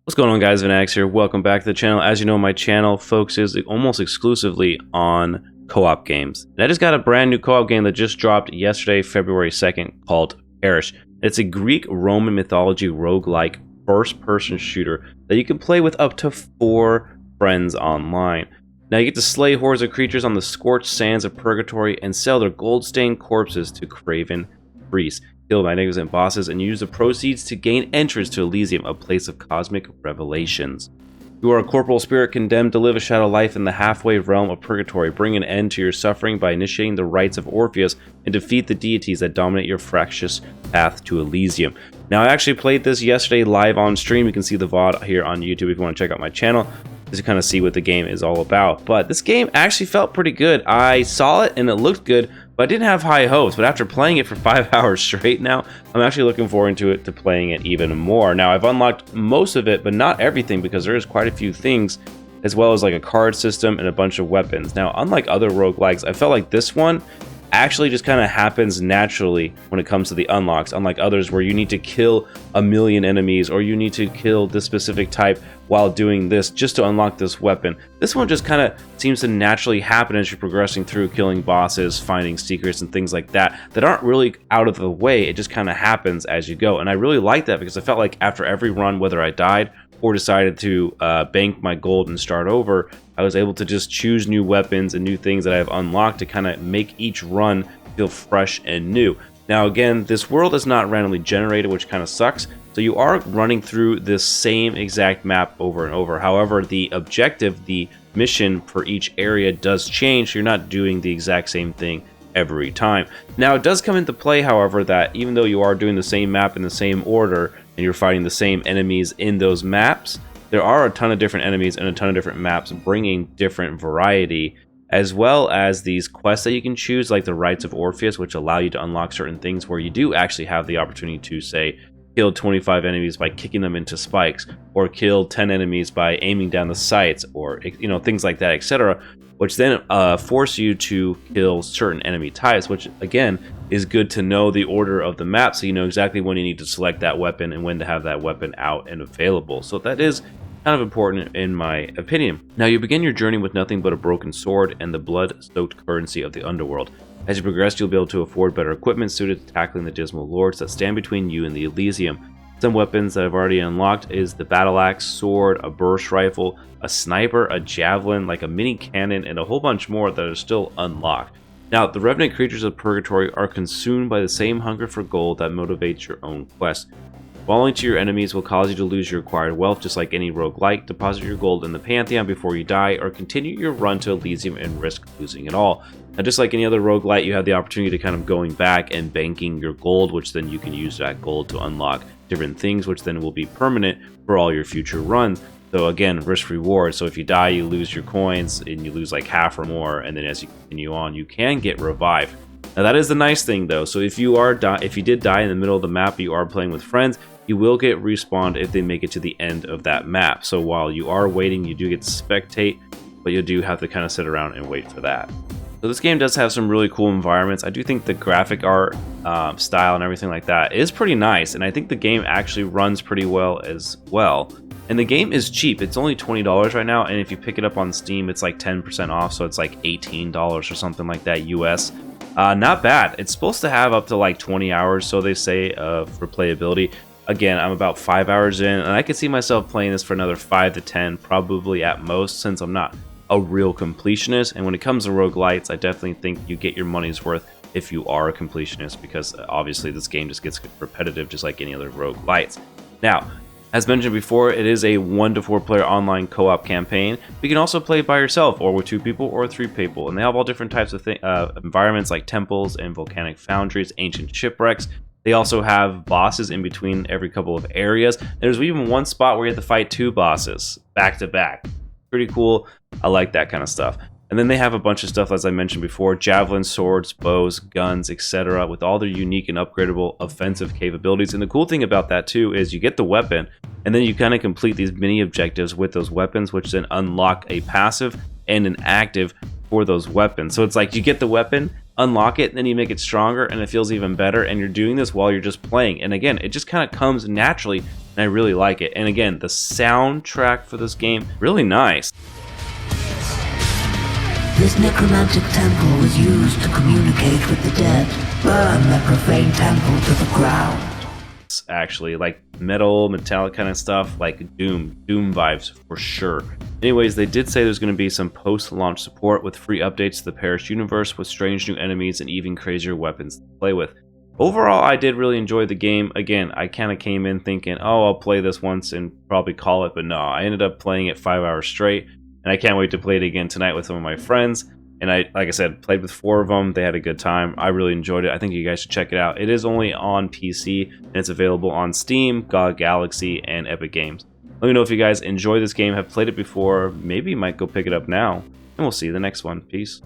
What's going on, guys? Venatix here. Welcome back to the channel. As you know, my channel focuses almost exclusively on co-op games. And I just got a brand new co-op game that just dropped yesterday, February 2nd, called Perish. It's a Greek-Roman mythology roguelike first-person shooter that you can play with up to 4 friends online. Now you get to slay hordes of creatures on the scorched sands of purgatory and sell their gold-stained corpses to craven priests. Kill magnificent bosses and use the proceeds to gain entrance to Elysium, a place of cosmic revelations. You are a corporal spirit condemned to live a shadow life in the halfway realm of purgatory. Bring an end to your suffering by initiating the rites of Orpheus and defeat the deities that dominate your fractious path to Elysium. Now, I actually played this yesterday live on stream. You can see the VOD here on YouTube if you want to check out my channel to kind of see what the game is all about. But this game actually felt pretty good. I saw it and it looked good, but I didn't have high hopes. But after playing it for 5 hours straight now, I'm actually looking forward to playing it even more. Now, I've unlocked most of it, but not everything, because there is quite a few things, as well as like a card system and a bunch of weapons. Now, unlike other roguelikes, I felt like this one actually just kind of happens naturally when it comes to the unlocks, unlike others where you need to kill a million enemies or you need to kill this specific type while doing this just to unlock this weapon. This one just kind of seems to naturally happen as you're progressing through, killing bosses, finding secrets and things like that aren't really out of the way. It just kind of happens as you go, and I really like that, because I felt like after every run, whether I died or decided to bank my gold and start over, I was able to just choose new weapons and new things that I've unlocked to kind of make each run feel fresh and new. Now, again, this world is not randomly generated, which kind of sucks, so you are running through this same exact map over and over. However, the objective, the mission for each area does change, so you're not doing the exact same thing every time. Now, it does come into play, however, that even though you are doing the same map in the same order and you're fighting the same enemies in those maps, there are a ton of different enemies and a ton of different maps, bringing different variety, as well as these quests that you can choose, like the Rites of Orpheus, which allow you to unlock certain things where you do actually have the opportunity to, say, kill 25 enemies by kicking them into spikes, or kill 10 enemies by aiming down the sights, or things like that, etc., which then force you to kill certain enemy types, which again is good to know the order of the map, so you know exactly when you need to select that weapon and when to have that weapon out and available. So that is kind of important in my opinion. Now, you begin your journey with nothing but a broken sword and the blood-soaked currency of the underworld. As you progress, you'll be able to afford better equipment suited to tackling the dismal lords that stand between you and the Elysium. Some weapons that I've already unlocked is the battle axe, sword, a burst rifle, a sniper, a javelin, like a mini cannon, and a whole bunch more that are still unlocked. Now, the revenant creatures of purgatory are consumed by the same hunger for gold that motivates your own quest. Falling to your enemies will cause you to lose your acquired wealth, just like any roguelike. Deposit your gold in the Pantheon before you die, or continue your run to Elysium and risk losing it all. Now, just like any other roguelite, you have the opportunity to kind of going back and banking your gold, which then you can use that gold to unlock different things, which then will be permanent for all your future runs. So again, risk reward. So if you die, you lose your coins and you lose like half or more, and then as you continue on, you can get revived. Now, that is the nice thing though. So if you did die in the middle of the map, you are playing with friends, you will get respawned if they make it to the end of that map. So while you are waiting, you do get to spectate, but you do have to kind of sit around and wait for that. So this game does have some really cool environments. I do think the graphic art style and everything like that is pretty nice, and I think the game actually runs pretty well as well. And the game is cheap. It's only $20 right now, and if you pick it up on Steam, it's like 10% off, so it's like $18 or something like that US. Not bad. It's supposed to have up to like 20 hours, so they say, for playability. Again, I'm about 5 hours in, and I could see myself playing this for another 5 to 10, probably at most, since I'm not a real completionist. And when it comes to roguelites, I definitely think you get your money's worth if you are a completionist, because obviously this game just gets repetitive just like any other roguelites. Now, as mentioned before, it is a 1 to 4 player online co-op campaign. You can also play by yourself, or with 2 people, or 3 people, and they have all different types of environments like temples and volcanic foundries, ancient shipwrecks. They also have bosses in between every couple of areas. There's even one spot where you have to fight 2 bosses back to back. Pretty cool. I like that kind of stuff. And then they have a bunch of stuff, as I mentioned before, javelins, swords, bows, guns, etc., with all their unique and upgradable offensive capabilities. And the cool thing about that too is you get the weapon, and then you kind of complete these mini objectives with those weapons, which then unlock a passive and an active for those weapons. So it's like you get the weapon, unlock it, and then you make it stronger, and it feels even better, and you're doing this while you're just playing. And again, it just kind of comes naturally and I really like it. And again, the soundtrack for this game, really nice. This necromantic temple was used to communicate with the dead. Burn the profane temple to the ground. It's actually like metallic kind of stuff, like Doom vibes for sure. Anyways, they did say there's going to be some post-launch support with free updates to the Parish universe with strange new enemies and even crazier weapons to play with. Overall, I did really enjoy the game. Again, I kind of came in thinking, oh, I'll play this once and probably call it, but no, I ended up playing it 5 hours straight. And I can't wait to play it again tonight with some of my friends. And like I said, played with 4 of them. They had a good time. I really enjoyed it. I think you guys should check it out. It is only on PC, and it's available on Steam, GOG Galaxy, and Epic Games. Let me know if you guys enjoy this game, have played it before, maybe you might go pick it up now. And we'll see you in the next one. Peace.